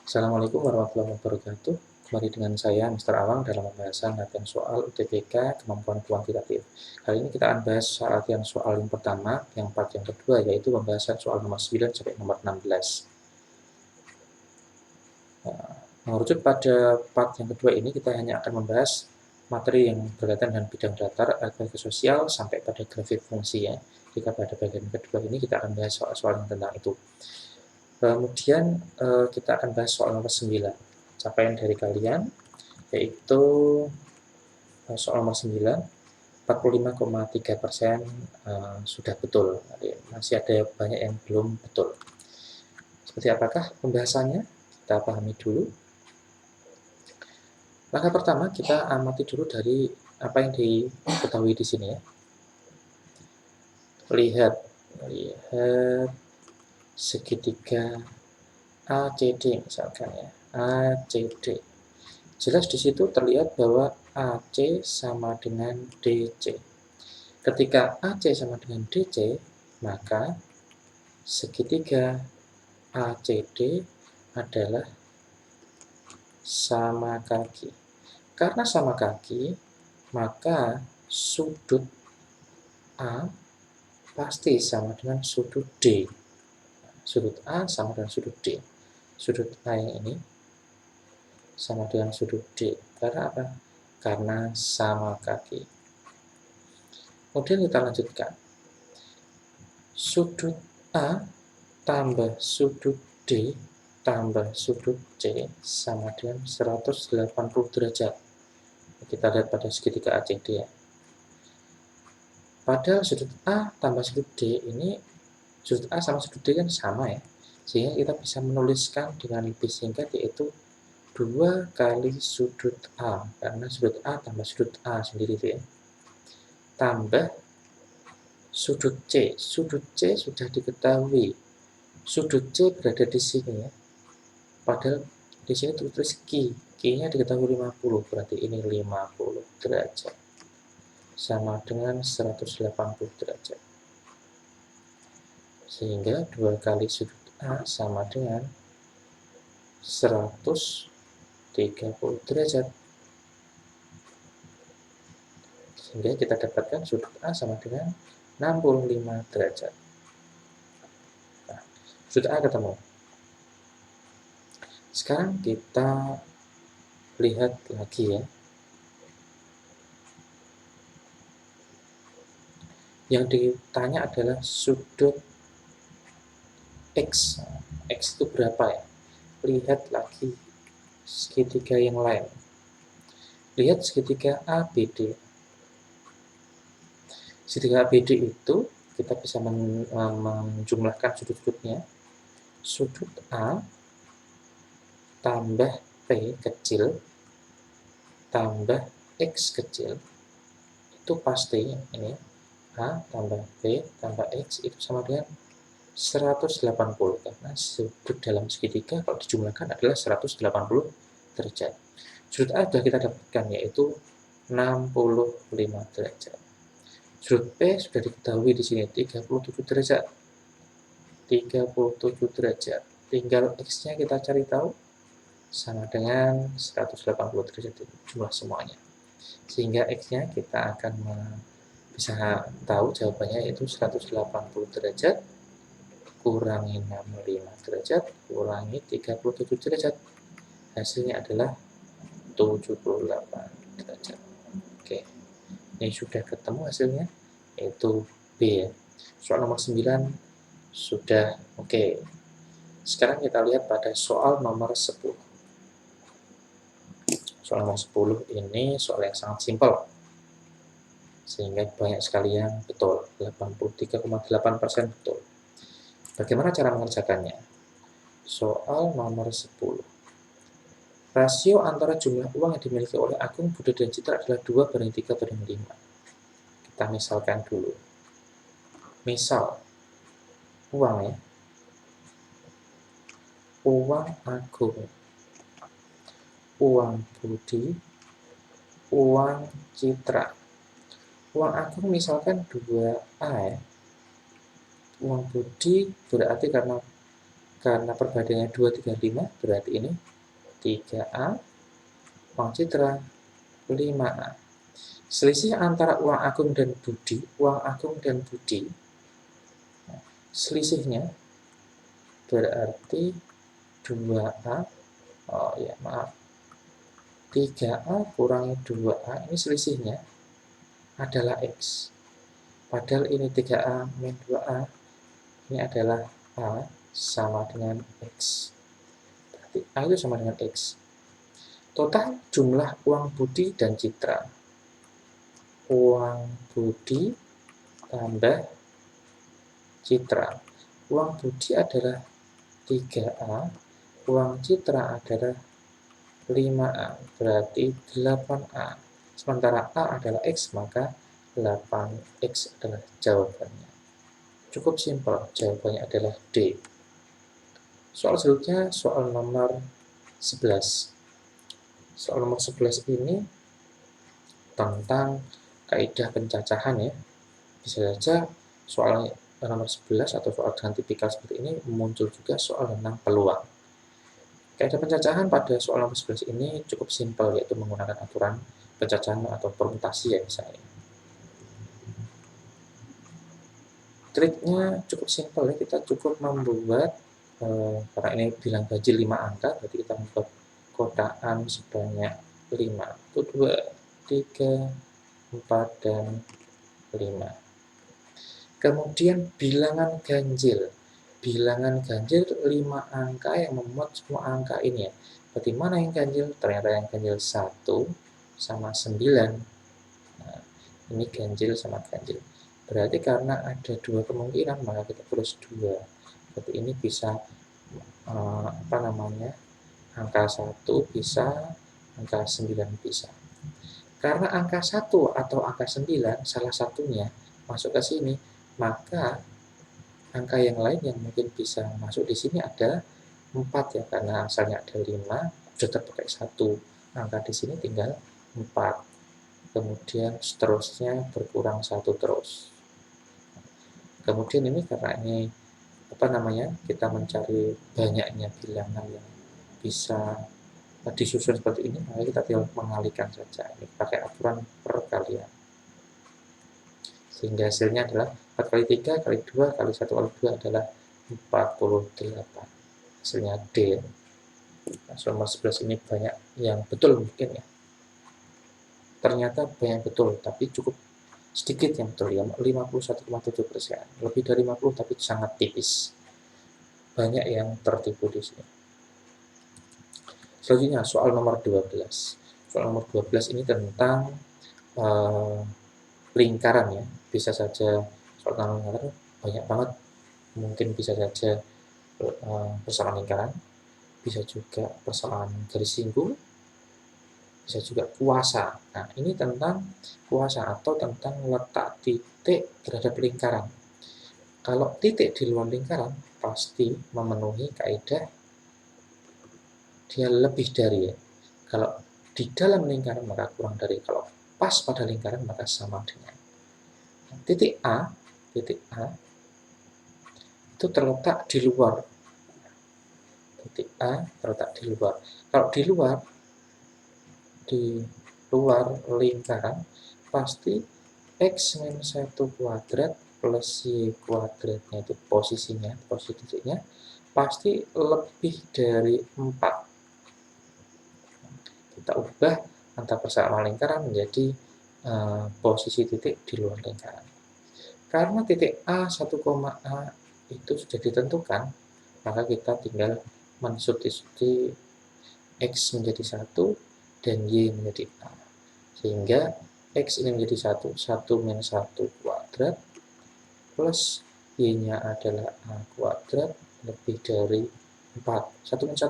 Assalamualaikum warahmatullahi wabarakatuh. Kembali dengan saya, Mr. Awang, dalam pembahasan latihan soal UTBK Kemampuan Kuantitatif. Kali ini kita akan bahas latihan soal yang pertama, yang part yang kedua, yaitu pembahasan soal nomor 9 sampai nomor 16. Merujuk pada part yang kedua ini, kita hanya akan membahas materi yang berkaitan dengan bidang datar, aritmatika sosial, sampai pada grafik fungsi ya. Jika pada bagian kedua ini, kita akan bahas soal-soal yang tentang itu. Kemudian kita akan bahas soal nomor 9. Capaian dari kalian yaitu soal nomor 9, 45,3% sudah betul. Masih ada banyak yang belum betul. Seperti apakah pembahasannya? Kita pahami dulu. Langkah pertama, kita amati dulu dari apa yang diketahui di sini ya. Lihat segitiga ACD misalkan ya, ACD. Jelas di situ terlihat bahwa AC sama dengan DC. Ketika AC sama dengan DC, maka segitiga ACD adalah sama kaki. Karena sama kaki, maka sudut A pasti sama dengan sudut D. Sudut A sama dengan sudut D. Sudut A yang ini sama dengan sudut D. Karena apa? Karena sama kaki. Kemudian kita lanjutkan. Sudut A tambah sudut D tambah sudut C sama dengan 180 derajat. Kita lihat pada segitiga ACD ya. Padahal sudut A tambah sudut D ini, sudut A sama sudut D kan sama ya. Sehingga kita bisa menuliskan dengan lebih singkat, yaitu 2 kali sudut A. Karena sudut A tambah sudut A sendiri itu ya. Tambah sudut C. Sudut C sudah diketahui. Sudut C berada di sini ya. Padahal di sini tertulis Q. Q-nya diketahui 50, berarti ini 50 derajat. Sama dengan 180 derajat. Sehingga 2 kali sudut A sama dengan 130 derajat. Sehingga kita dapatkan sudut A sama dengan 65 derajat. Nah, sudut A ketemu. Sekarang kita lihat lagi ya. Yang ditanya adalah sudut X. X itu berapa ya? Lihat lagi segitiga yang lain. Lihat segitiga ABD. Segitiga ABD itu kita bisa menjumlahkan sudut-sudutnya. Sudut A tambah P kecil tambah X kecil itu pasti ini A tambah B tambah X itu sama dengan 180, karena sudut dalam segitiga kalau dijumlahkan adalah 180 derajat. Sudut A sudah kita dapatkan, yaitu 65 derajat. Sudut P sudah diketahui di sini 37 derajat. 37 derajat. Tinggal X-nya kita cari tahu, sama dengan 180 derajat jumlah semuanya. Sehingga X-nya kita akan bisa tahu jawabannya, yaitu 180 derajat kurangi 65 derajat kurangi 37 derajat. Hasilnya adalah 78 derajat. Oke. Ini sudah ketemu hasilnya, yaitu B ya. Soal nomor 9 sudah oke. Sekarang kita lihat pada soal nomor 10. Soal nomor 10 ini soal yang sangat simpel, sehingga banyak sekali yang betul, 83,8% betul. Bagaimana cara mengerjakannya? Soal nomor 10. Rasio antara jumlah uang yang dimiliki oleh Agung, Budi, dan Citra adalah 2:3:5. Kita misalkan dulu. Misal, uang ya. Uang Agung, uang Budi, uang Citra. Uang Agung misalkan 2A ya. Uang Budi berarti karena Karena perbandingannya 235, berarti ini 3A, uang citra 5A. Selisih antara uang Agung dan Budi, selisihnya berarti 2A, oh ya maaf, 3A kurangi 2A, ini selisihnya adalah X. Padahal ini 3A min 2A, ini adalah A sama dengan X. Berarti A itu sama dengan X. Total jumlah uang Budi dan Citra. Uang Budi tambah Citra. Uang Budi adalah 3A, uang Citra adalah 5A, berarti 8A. Sementara A adalah X, maka 8X adalah jawabannya. Cukup simpel, jawabannya adalah D. Soal selanjutnya, soal nomor 11. Soal nomor 11 ini tentang kaidah pencacahan ya. Bisa saja soal nomor 11 atau soal dengan tipikal seperti ini muncul juga soal tentang peluang. Kaidah pencacahan pada soal nomor 11 ini cukup simpel, yaitu menggunakan aturan pencacahan atau permutasi ya misalnya. Triknya cukup simpel ya, kita cukup membuat karena ini bilang ganjil 5 angka, berarti kita membuat kotaan sebanyak 5. Itu 2, 3, 4, dan 5. Kemudian bilangan ganjil. Bilangan ganjil 5 angka yang memuat semua angka ini ya. Berarti mana yang ganjil? Ternyata yang ganjil 1 sama 9. Nah, ini ganjil sama ganjil. Berarti karena ada 2 kemungkinan, maka kita tulis 2. Berarti ini bisa angka 1 bisa, angka 9 bisa. Karena angka 1 atau angka 9 salah satunya masuk ke sini, maka angka yang lain yang mungkin bisa masuk di sini ada 4 ya, karena asalnya ada 5, sudah terpakai 1. Angka di sini tinggal 4. Kemudian seterusnya berkurang 1 terus. Kemudian ini karena ini kita mencari banyaknya bilangan yang bisa disusun seperti ini, maka kita tinggal mengalihkan saja. Ini pakai aturan perkalian. Sehingga hasilnya adalah 4 kali 3 kali 2 kali 1 kali 2 adalah 48. Hasilnya D. Nah, nomor 11 ini banyak yang betul mungkin ya. Ternyata banyak betul, tapi cukup sedikit yang betul ya, 51,7%. Lebih dari 50 tapi sangat tipis. Banyak yang tertipu di sini. Selanjutnya soal nomor 12. Soal nomor 12 ini tentang lingkaran ya. Bisa saja soal tentang lingkaran banyak banget. Mungkin bisa saja persoalan lingkaran, bisa juga persoalan garis singgung, bisa juga kuasa. Nah, ini tentang kuasa atau tentang letak titik terhadap lingkaran. Kalau titik di luar lingkaran pasti memenuhi kaidah dia lebih dari ya. Kalau di dalam lingkaran maka kurang dari. Kalau pas pada lingkaran maka sama dengan. Titik A itu terletak di luar. Titik A terletak di luar. Kalau di luar lingkaran pasti X min 1 kuadrat plus Y kuadratnya itu posisi titiknya pasti lebih dari 4. Kita ubah antara persamaan lingkaran menjadi posisi titik di luar lingkaran. Karena titik A, 1, A itu sudah ditentukan, maka kita tinggal mensubstitusi X menjadi 1 dan Y menjadi A. Sehingga X ini menjadi 1 min 1 kuadrat plus Y-nya adalah A kuadrat lebih dari 4. 1 min 1,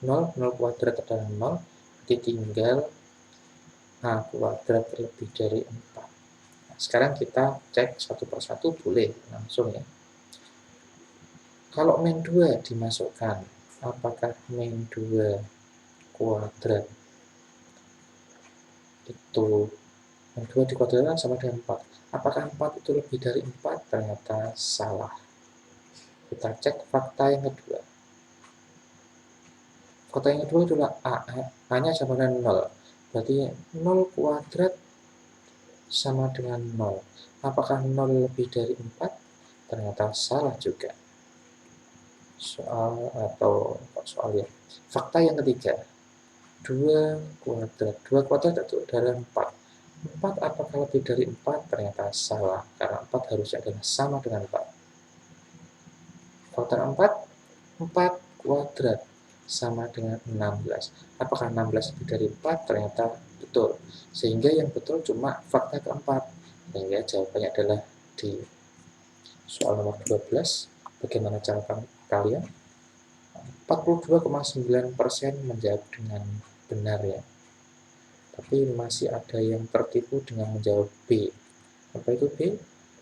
0 kuadrat adalah 0, jadi tinggal A kuadrat lebih dari 4. Nah, sekarang kita cek satu persatu, boleh langsung ya. Kalau min 2 dimasukkan, apakah min 2 kuadrat itu min 2 dikuadratkan sama dengan 4? Apakah 4 itu lebih dari 4? Ternyata salah. Kita cek fakta yang kedua. Kota yang kedua adalah A. A-nya sama dengan 0. Berarti 0 kuadrat sama dengan 0. Apakah 0 lebih dari 4? Ternyata salah juga. Soal ya. Fakta yang ketiga. 2 kuadrat itu adalah 4. 4 apakah lebih dari 4? Ternyata salah. Karena 4 harusnya adalah sama dengan 4. Fakta 4. 4 kuadrat sama dengan 16. Apakah 16 lebih dari 4? Ternyata betul. Sehingga yang betul cuma fakta keempat. Sehingga jawabannya adalah di soal nomor 12. Bagaimana cara kalian? 42,9% menjawab dengan benar ya. Tapi masih ada yang tertipu dengan menjawab B. Apa itu B?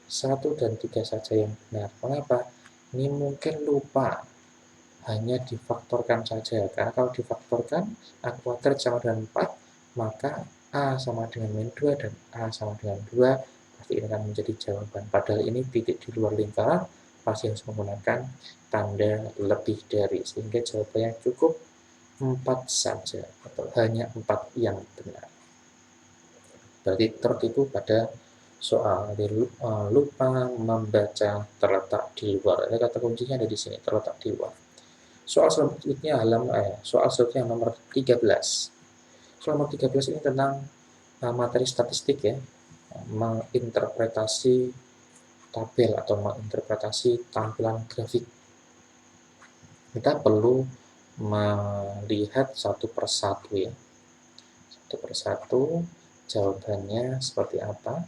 1 dan 3 saja yang benar. Mengapa? Ini mungkin lupa. Hanya difaktorkan saja. Karena kalau difaktorkan, A kuadrat sama dengan 4, maka A sama dengan min 2 dan A sama dengan 2. Pasti ini akan menjadi jawaban. Padahal ini titik di luar lingkaran, pasti harus menggunakan tanda lebih dari. Sehingga jawabannya cukup 4 saja. Atau hanya 4 yang benar. Berarti tertipu pada soal lupa membaca terletak di luar. Kata kuncinya ada di sini, terletak di luar. Soal selanjutnya nomor 13. Soal nomor 13 ini tentang materi statistik ya, menginterpretasi tabel atau menginterpretasi tampilan grafik. Kita perlu melihat satu persatu ya. Satu persatu jawabannya seperti apa.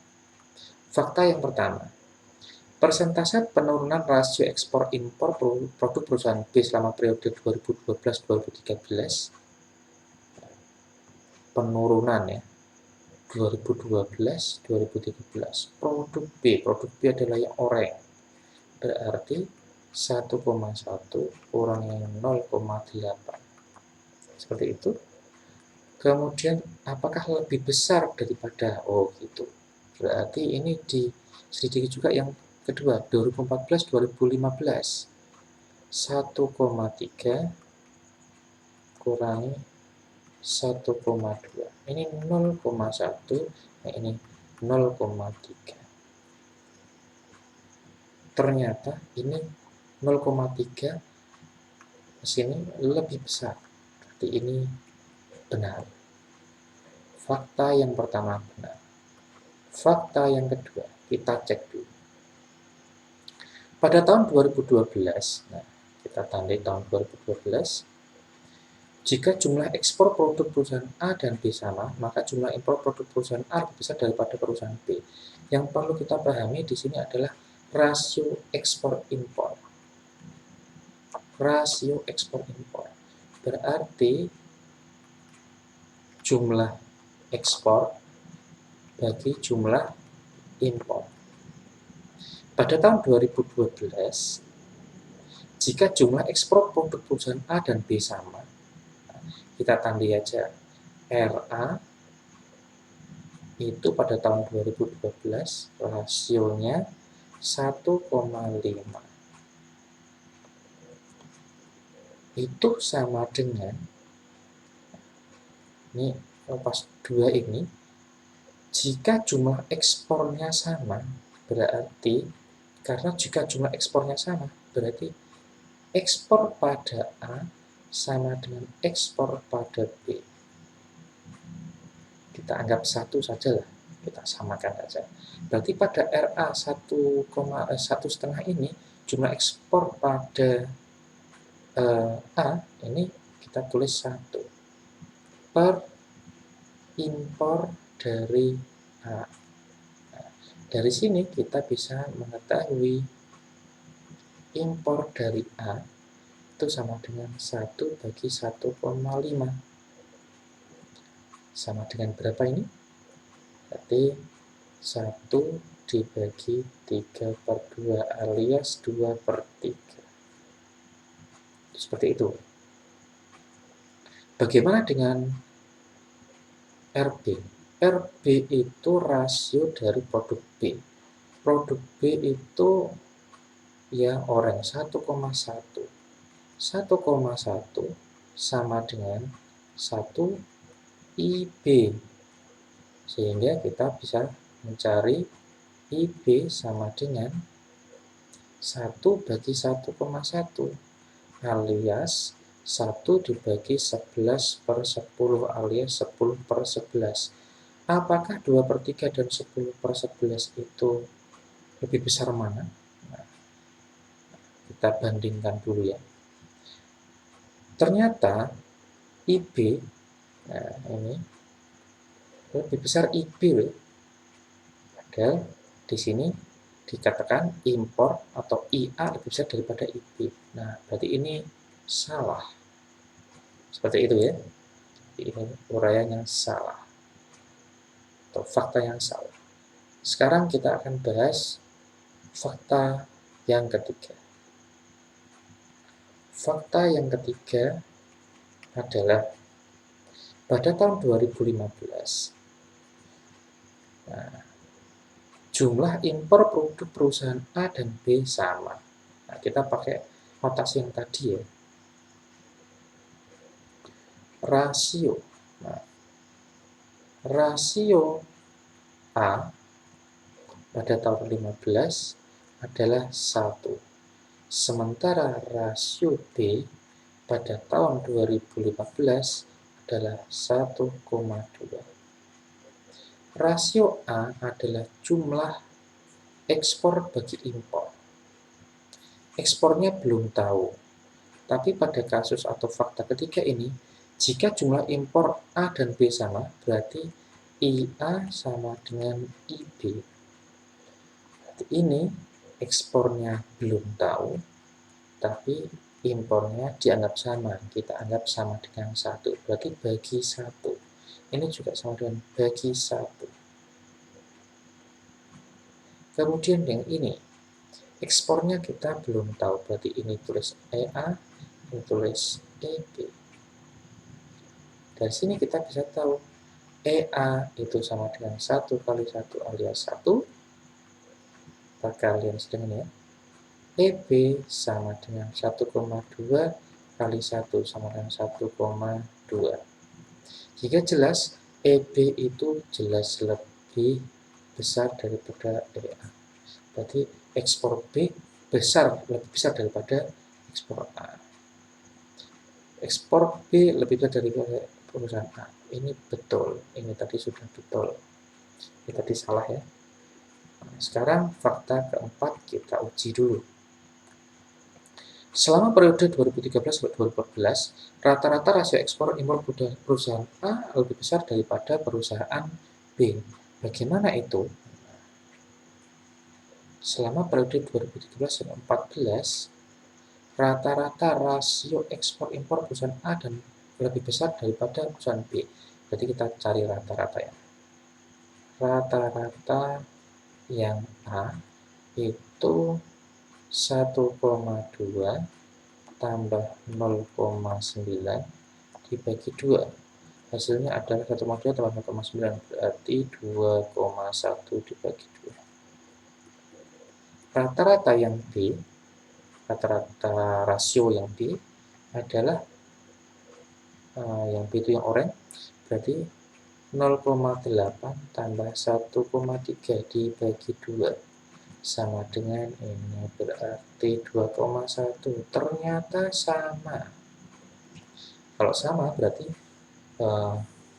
Fakta yang pertama. Persentase penurunan rasio ekspor impor produk perusahaan B selama periode 2012-2013. Penurunan ya. 2012-2013. Produk B adalah yang oranye. Berarti 1,1 kurangi 0,8. Seperti itu. Kemudian apakah lebih besar daripada gitu. Berarti ini diselidiki juga yang kedua, 2014-2015. 1,3 kurangi 1,2. Ini 0,1, nah ini 0,3. Ternyata ini 0,3 sini lebih besar. Berarti ini benar. Fakta yang pertama benar. Fakta yang kedua, kita cek dulu. Pada tahun 2012, nah kita tandai tahun 2012, jika jumlah ekspor produk perusahaan A dan B sama, maka jumlah impor produk perusahaan A lebih besar daripada perusahaan B. Yang perlu kita pahami di sini adalah rasio ekspor impor. Rasio ekspor impor. Berarti jumlah ekspor bagi jumlah impor. Pada tahun 2012, jika jumlah ekspor produk perusahaan A dan B sama, kita tandai aja RA itu pada tahun 2012 rasionya 1,5. Itu sama dengan ini pas 2 ini, jika jumlah ekspornya sama, berarti karena jika jumlah ekspornya sama, berarti ekspor pada A sama dengan ekspor pada B. Kita anggap 1 saja lah, kita samakan saja. Berarti pada RA 1,5 ini jumlah ekspor pada A ini kita tulis 1 per impor dari A. Nah, dari sini kita bisa mengetahui impor dari A itu sama dengan 1 bagi 1,5. Sama dengan berapa ini? Berarti 1 dibagi 3/2 alias 2/3. Seperti itu. Bagaimana dengan RB? RB itu rasio dari produk B. Produk B itu ya oranye 1,1. 1,1 sama dengan 1 IB. Sehingga kita bisa mencari IB sama dengan 1 bagi 1,1 alias 1 dibagi 11/10 alias 10/11. Apakah 2/3 dan 10/11 itu lebih besar mana? Nah, kita bandingkan dulu ya. Ternyata IB, nah ini lebih besar IB loh. Padahal di sini dikatakan impor atau IA lebih besar daripada IB. Nah, berarti ini salah. Seperti itu ya. Ini uraian yang salah atau fakta yang salah. Sekarang kita akan bahas fakta yang ketiga. Fakta yang ketiga adalah pada tahun 2015, nah, jumlah impor produk perusahaan A dan B sama. Nah, kita pakai notasi yang tadi ya. Rasio. Nah, rasio A pada tahun 2015 adalah 1. Sementara rasio B pada tahun 2015 adalah 1,2. Rasio A adalah jumlah ekspor bagi impor. Ekspornya belum tahu, tapi pada kasus atau fakta ketiga ini, jika jumlah impor A dan B sama, berarti IA sama dengan IB. Berarti ini ekspornya belum tahu, tapi impornya dianggap sama. Kita anggap sama dengan 1, berarti bagi 1. Ini juga sama dengan bagi 1. Kemudian yang ini, ekspornya kita belum tahu, berarti ini tulis EA, ini tulis EB. Dari sini kita bisa tahu EA itu sama dengan 1 kali 1 alias 1, kalian sedang ya. EB sama dengan 1,2 kali 1 sama dengan 1,2. Jika jelas, EB itu jelas lebih besar daripada EA. Berarti ekspor B lebih besar daripada ekspor A. Ekspor B lebih besar daripada perusahaan A. Ini betul, ini tadi sudah betul. Ini tadi salah ya. Nah, sekarang fakta keempat kita uji dulu. Selama periode 2013-2014, rata-rata rasio ekspor impor perusahaan A lebih besar daripada perusahaan B. Bagaimana itu? Selama periode 2013-2014, rata-rata rasio ekspor impor perusahaan A dan lebih besar daripada perusahaan B. Berarti kita cari rata-rata ya. Rata-rata yang A itu 1,2 tambah 0,9 dibagi 2. Hasilnya adalah 1,2 tambah 0,9, berarti 2,1 dibagi 2. Rata-rata yang B, rata-rata rasio yang B adalah yang B itu yang oranye, berarti 0,8 tambah 1,3 dibagi 2 sama dengan ini, berarti 2,1. Ternyata sama. Kalau sama berarti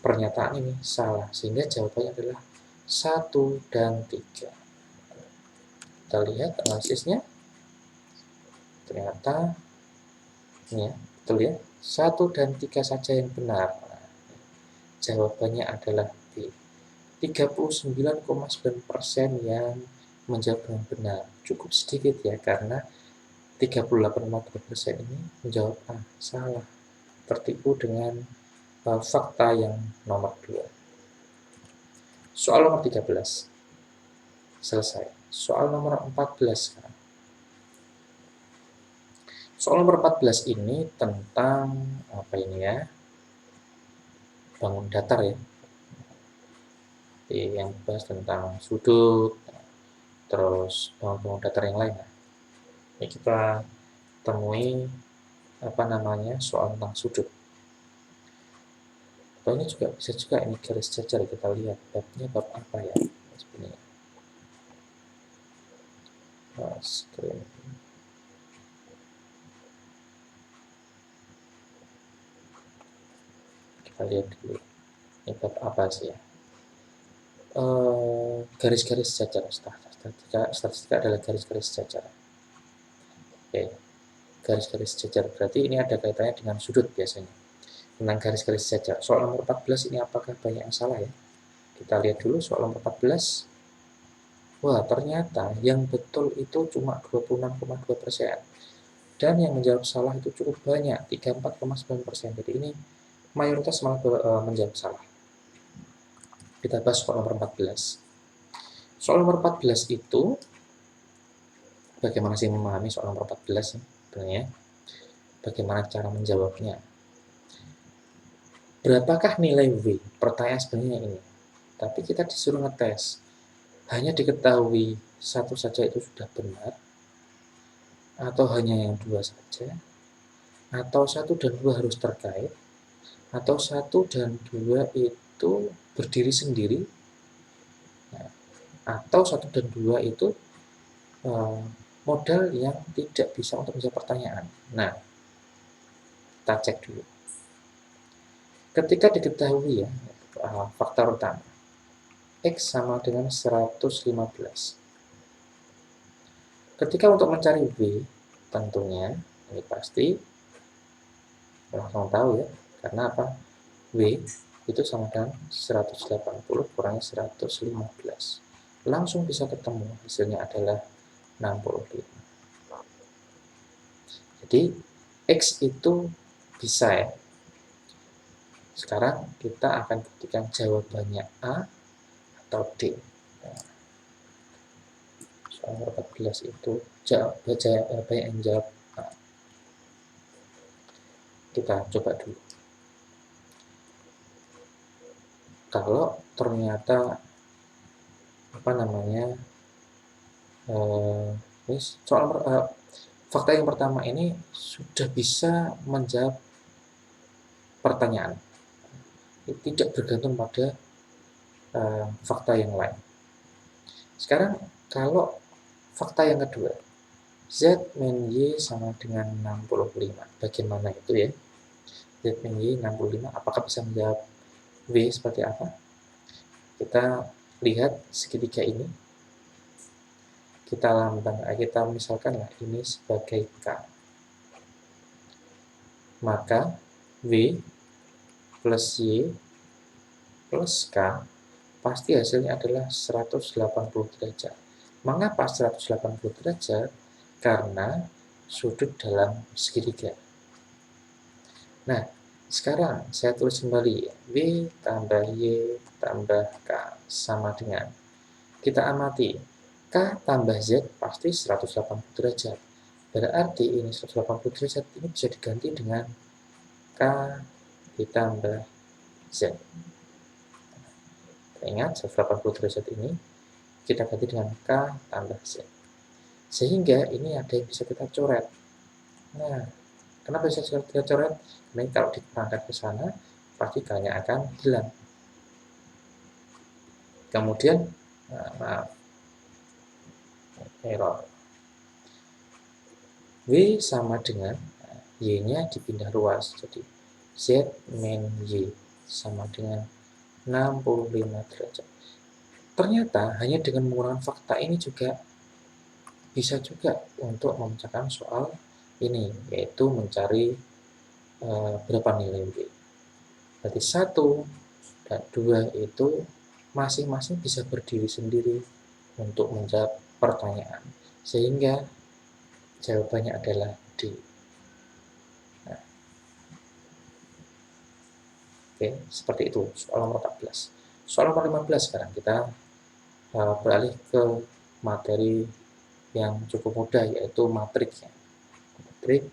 pernyataan ini salah, sehingga jawabannya adalah 1 dan 3. Kita lihat analisisnya. Ternyata ini ya, betul ya, 1 dan 3 saja yang benar. Jawabannya adalah B. 39,9% yang menjawab dengan benar. Cukup sedikit ya, karena 38,3% ini menjawab A, salah. Tertipu dengan fakta yang nomor 2. Soal nomor 13. Selesai. Soal nomor 14 sekarang. Soal nomor 14 ini tentang apa ini ya? Bangun datar ya. Yang bahas tentang sudut, terus bangun datar yang lain. Ini kita temui apa namanya soal tentang sudut. Atau ini juga bisa juga ini garis jajar, kita lihat babnya bab apa ya sebenarnya. Screen. Kita lihat dulu ini bab apa sih ya. Garis-garis jajar. Statistika adalah garis-garis jajar. Oke, garis-garis jajar berarti ini ada kaitannya dengan sudut biasanya, tentang garis-garis jajar. Soal nomor 14 ini apakah banyak yang salah ya? Kita lihat dulu soal nomor 14. Wah, ternyata yang betul itu cuma 26,2%. Dan yang menjawab salah itu cukup banyak, 34,9%. Jadi ini mayoritas malah menjawab salah. Kita bahas soal nomor 14. Soal nomor 14 itu, bagaimana sih memahami soal nomor 14 sebenarnya? Bagaimana cara menjawabnya? Berapakah nilai W? Pertanyaan sebenarnya ini. Tapi kita disuruh ngetes. Hanya diketahui satu saja itu sudah benar, atau hanya yang dua saja, atau satu dan dua harus terkait, atau satu dan dua itu berdiri sendiri, atau satu dan dua itu modal yang tidak bisa untuk menjawab pertanyaan. Nah, kita cek dulu. Ketika diketahui ya faktor utama X sama dengan 115. Ketika untuk mencari W, tentunya ini pasti langsung tahu ya, karena apa? W itu sama dengan 180 kurangi 115. Langsung bisa ketemu, hasilnya adalah 65. Jadi X itu bisa ya. Sekarang kita akan buktikan jawabannya A atau D. Soal nomor 14 itu banyak yang jawab A. Kita coba dulu. Kalau ternyata soal fakta yang pertama ini sudah bisa menjawab pertanyaan, tidak bergantung pada fakta yang lain. Sekarang kalau fakta yang kedua, Z min Y sama dengan 65. Bagaimana itu ya? Z min Y 65, apakah bisa menjawab W seperti apa? Kita lihat segitiga ini. Kita misalkan lah ini sebagai K. Maka W plus Y plus K pasti hasilnya adalah 180 derajat. Mengapa 180 derajat? Karena sudut dalam segitiga. Nah, sekarang saya tulis kembali, W tambah Y tambah K sama dengan, kita amati, K tambah Z pasti 180 derajat. Berarti ini 180 derajat ini bisa diganti dengan K ditambah Z. Ingat, 180 derajat ini kita ganti dengan K tambah Z. Sehingga ini ada yang bisa kita coret. Nah, kenapa bisa kita coret? Karena kalau diperangkat ke sana, pasti K-nya akan hilang. Kemudian, error. W sama dengan Y-nya dipindah ruas. Jadi, Z min Y sama dengan 65 derajat. Ternyata hanya dengan menggunakan fakta ini juga bisa juga untuk memecahkan soal ini, yaitu mencari berapa nilai W. Berarti 1 dan 2 itu masing-masing bisa berdiri sendiri untuk menjawab pertanyaan. Sehingga jawabannya adalah D. Nah, oke, seperti itu soal nomor 14. Soal nomor 15 sekarang kita beralih ke materi yang cukup mudah, yaitu matriks. Matrik,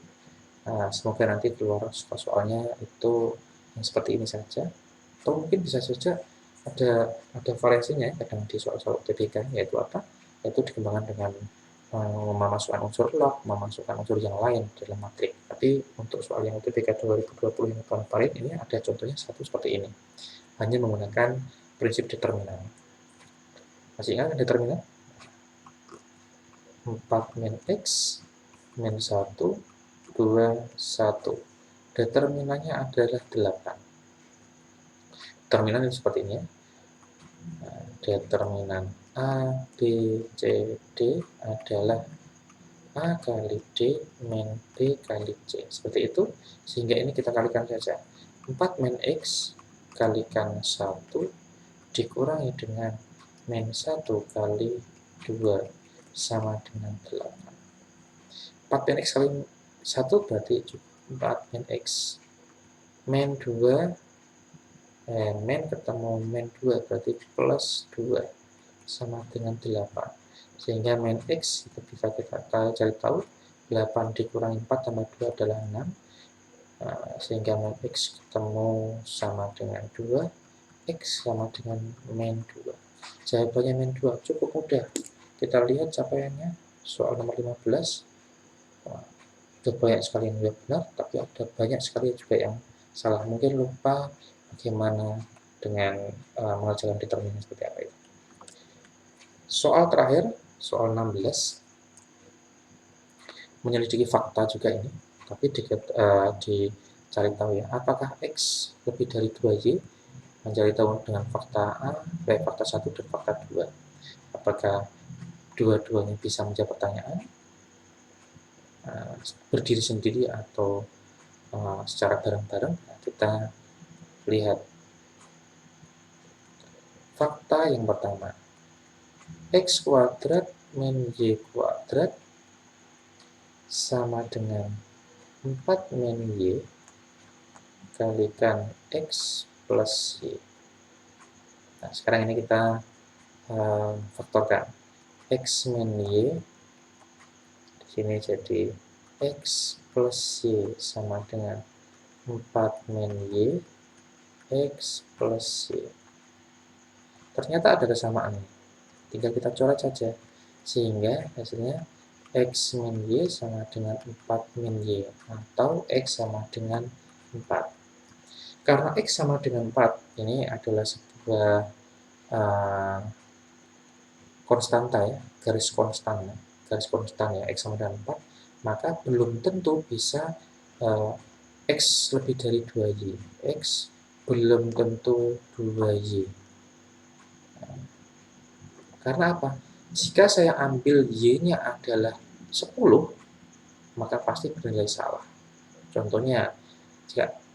semoga nanti keluar soalnya itu yang seperti ini saja, atau mungkin bisa saja ada variasinya kadang di soal-soal UTBK, yaitu apa? Yaitu dikembangkan dengan memasukkan unsur log, memasukkan unsur yang lain dalam matrik. Tapi untuk soal yang UTBK 2020 yang kemarin ini ada contohnya satu seperti ini. Hanya menggunakan prinsip determinan. Masih ingat determinan? 4 min X min 1, 2, 1. Determinannya adalah 8. Determinan ini seperti ini ya. Nah, determinan A, B, C, D adalah A kali D min B kali C. Seperti itu. Sehingga ini kita kalikan saja. 4 min X kalikan 1 dikurangi dengan min 1 kali 2 sama dengan 8. 4 min X kali 1 berarti 4 min X. Min 2, min ketemu min 2 berarti plus 2 sama dengan 8. Sehingga min X itu bisa kita cari tahu. 8 dikurangi 4 tambah 2 adalah 6. Sehingga min X ketemu sama dengan 2. X sama dengan min 2. Jawabannya min 2. Cukup mudah. Kita lihat capaiannya. Soal nomor 15. Ada banyak sekali yang benar, tapi ada banyak sekali juga yang salah. Mungkin lupa bagaimana dengan mengerjakan determinan seperti apa itu. Soal terakhir, soal 16. Menyelidiki fakta juga ini, tapi dicari tahu ya, apakah X lebih dari 2Y? Mencari tahu dengan fakta A, fakta 1 dan fakta 2. Apakah dua-duanya bisa menjawab pertanyaan? Berdiri sendiri atau secara bareng-bareng. Kita lihat fakta yang pertama, X kuadrat min Y kuadrat sama dengan 4 min Y kalikan X plus Y. Nah, sekarang ini kita faktorkan. X min Y sini jadi X plus Y sama dengan 4 min Y X plus Y. Ternyata ada kesamaan, tinggal kita coret saja, sehingga hasilnya X min Y sama dengan 4 min Y, atau X sama dengan 4. Karena X sama dengan 4, ini adalah sebuah konstanta ya, garis konstan ya, X sama dengan 4, maka belum tentu bisa X lebih dari 2Y. X belum tentu 2Y. Karena apa? Jika saya ambil Y-nya adalah 10, maka pasti bernilai salah. Contohnya,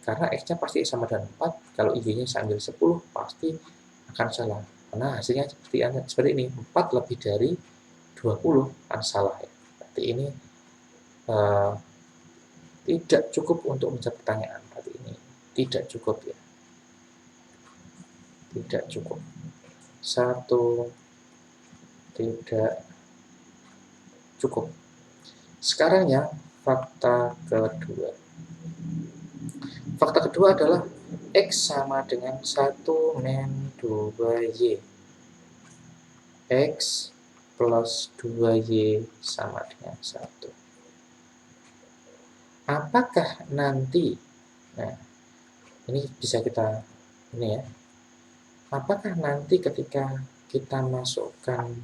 karena X-nya pasti sama dengan 4, kalau Y-nya saya ambil 10, pasti akan salah. Karena hasilnya seperti ini, 4 lebih dari 20 akan salah ya. Berarti ini tidak cukup untuk menjawab pertanyaan. Berarti ini tidak cukup ya. Tidak cukup. 1 tidak cukup. Sekarang ya, fakta kedua. Fakta kedua adalah X sama dengan 1 min 2Y. X plus 2Y sama dengan 1. Apakah nanti, nah ini bisa kita, ini ya, apakah nanti ketika kita masukkan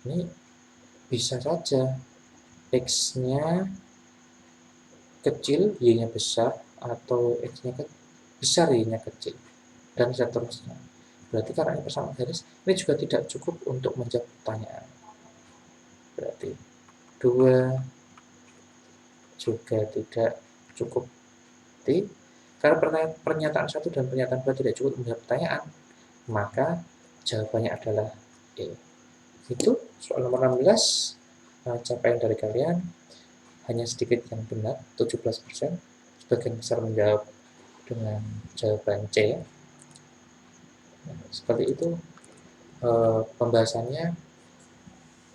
ini, bisa saja X-nya kecil, Y-nya besar, atau X-nya besar, Y-nya kecil, dan seterusnya. Berarti karena ini persamaan garis, ini juga tidak cukup untuk menjawab pertanyaan. Berarti 2 juga tidak cukup. Karena pernyataan 1 dan pernyataan 2 tidak cukup menjawab pertanyaan, maka jawabannya adalah E. Itu soal nomor 16. Capaian dari kalian hanya sedikit yang benar, 17%. Sebagian besar menjawab dengan jawaban C. Seperti itu pembahasannya.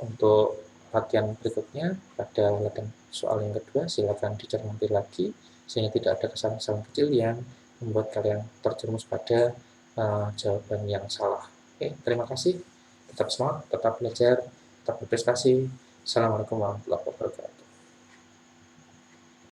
Untuk latihan berikutnya, pada latihan soal yang kedua, silakan dicermati lagi sehingga tidak ada kesalahan-kesalahan kecil yang membuat kalian terjerumus pada jawaban yang salah. Oke, terima kasih. Tetap semangat, tetap belajar, tetap berprestasi. Assalamualaikum warahmatullahi wabarakatuh.